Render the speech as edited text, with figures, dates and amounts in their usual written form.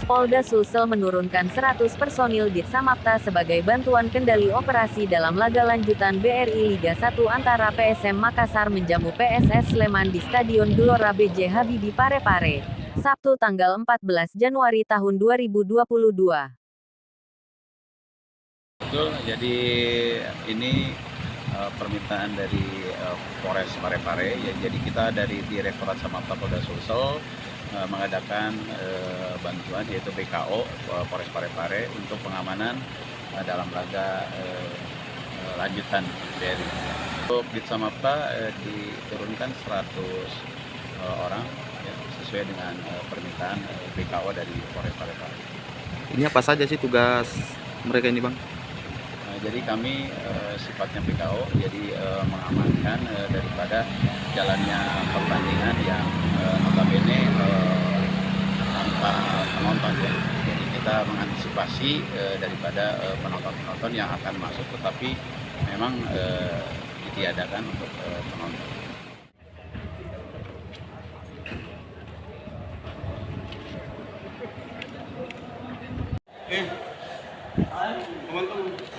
Polda Sulsel menurunkan 100 personil Ditsamapta sebagai bantuan kendali operasi dalam laga lanjutan BRI Liga 1 antara PSM Makassar menjamu PSS Sleman di Stadion Gelora B.J. Habibie Parepare, Sabtu tanggal 14 Januari tahun 2022. Betul, jadi ini permintaan dari Polres Parepare, ya, jadi kita dari Direktorat Samapta Polda Sulsel mengadakan bantuan yaitu BKO Polres Parepare untuk pengamanan dalam laga lanjutan dari untuk Ditsamapta diturunkan 100 orang ya, sesuai dengan permintaan BKO dari Polres Parepare. Ini apa saja sih tugas mereka ini, Bang? Jadi kami sifatnya PKO, jadi mengamankan daripada jalannya pertandingan yang notabene tanpa penonton ya. Jadi kita mengantisipasi daripada penonton-penonton yang akan masuk, tetapi memang ditiadakan untuk penonton. Teman-teman.